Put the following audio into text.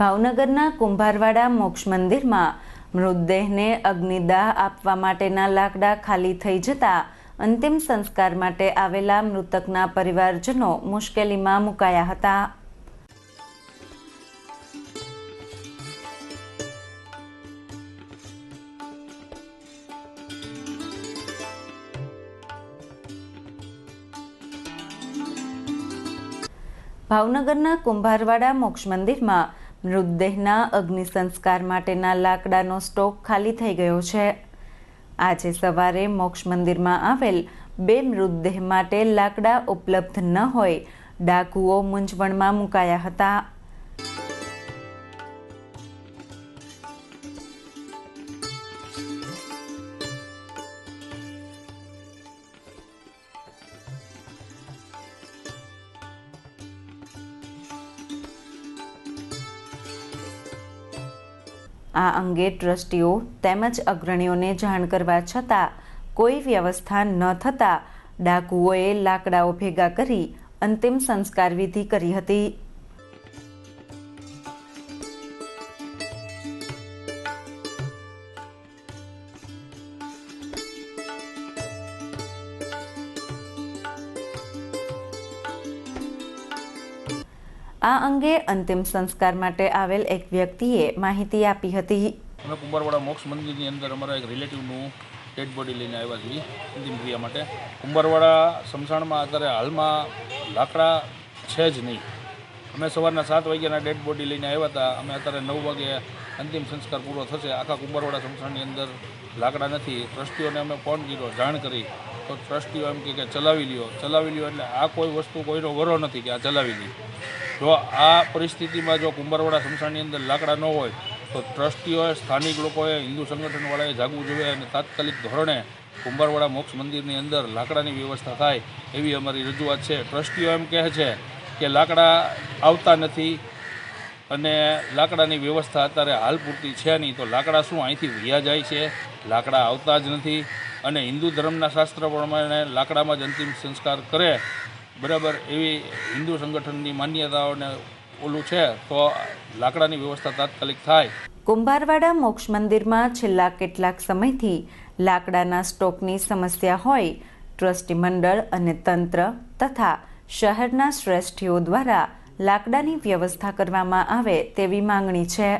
ભાવનગરના કુંભારવાડા મોક્ષ મંદિરમાં મૃતદેહને અગ્નિદાહ આપવા માટેના લાકડા ખાલી થઈ જતા અંતિમ સંસ્કાર માટે આવેલા મૃતકના પરિવારજનો મુશ્કેલીમાં મુકાયા હતા। ભાવનગરના કુંભારવાડા મોક્ષ મંદિરમાં મૃતદેહના અગ્નિ સંસ્કાર માટેના લાકડાનો સ્ટોક ખાલી થઈ ગયો છે। આજે સવારે મોક્ષ મંદિરમાં આવેલ 2 મૃતદેહ માટે લાકડા ઉપલબ્ધ ન હોય ડાકુઓ મૂંઝવણમાં મુકાયા હતા। આ અંગે ટ્રસ્ટીઓ તેમજ અગ્રણીઓને જાણ કરવા છતાં કોઈ વ્યવસ્થા ન થતાં ડાકુઓએ લાકડાઓ ભેગા કરી અંતિમ સંસ્કાર વિધિ કરી હતી। આ અંગે અંતિમ સંસ્કાર માટે આવેલ એક વ્યક્તિએ માહિતી આપી હતી। અમે કુંભારવાડા મોક્ષ મંદિરની અંદર અમારા એક રિલેટિવનું ડેડ બોડી લઈને આવ્યા છીએ અંતિમ ક્રિયા માટે। કુંભારવાડા સ્મશાનમાં અત્યારે હાલમાં લાકડા છે જ નહીં। અમે સવારના 7 વાગ્યાના ડેડ બોડી લઈને આવ્યા હતા। અમે અત્યારે 9 વાગે અંતિમ સંસ્કાર પૂરો થશે। આખા કુંભારવાડા સ્મશાનની અંદર લાકડા નથી। ટ્રસ્ટીઓને અમે ફોન કર્યો, જાણ કરી તો ટ્રસ્ટીઓ એમ કે ચલાવી લ્યો એટલે આ કોઈ વસ્તુ કોઈનો વરો નથી કે આ ચલાવી લી। જો આ પરિસ્થિતિમાં જો કુંભારવાડા સ્મશાનની અંદર લાકડા ન હોય તો ટ્રસ્ટીઓએ, સ્થાનિક લોકોએ, હિન્દુ સંગઠનવાળાએ જાગવું જોઈએ અને તાત્કાલિક ધોરણે કુંભારવાડા મોક્ષ મંદિરની અંદર લાકડાની વ્યવસ્થા થાય એવી અમારી રજૂઆત છે। ટ્રસ્ટીઓ એમ કહે છે કે લાકડા આવતા નથી અને લાકડાની વ્યવસ્થા અત્યારે હાલ પૂરતી છે નહીં, તો લાકડા શું અહીંથી વયા જાય છે? લાકડા આવતા જ નથી અને હિન્દુ ધર્મના શાસ્ત્ર પ્રમાણે લાકડામાં જ અંતિમ સંસ્કાર કરે બરાબર એવી હિન્દુ સંગઠનની માન્યતાઓને ઓલું છે, તો લાકડાની વ્યવસ્થા તાત્કાલિક થાય। કુંભારવાડા મોક્ષ મંદિરમાં છેલ્લા કેટલાક સમયથી લાકડાના સ્ટોકની સમસ્યા હોય ટ્રસ્ટી મંડળ અને તંત્ર તથા શહેરના શ્રેષ્ઠીઓ દ્વારા લાકડાની વ્યવસ્થા કરવામાં આવે તેવી માંગણી છે।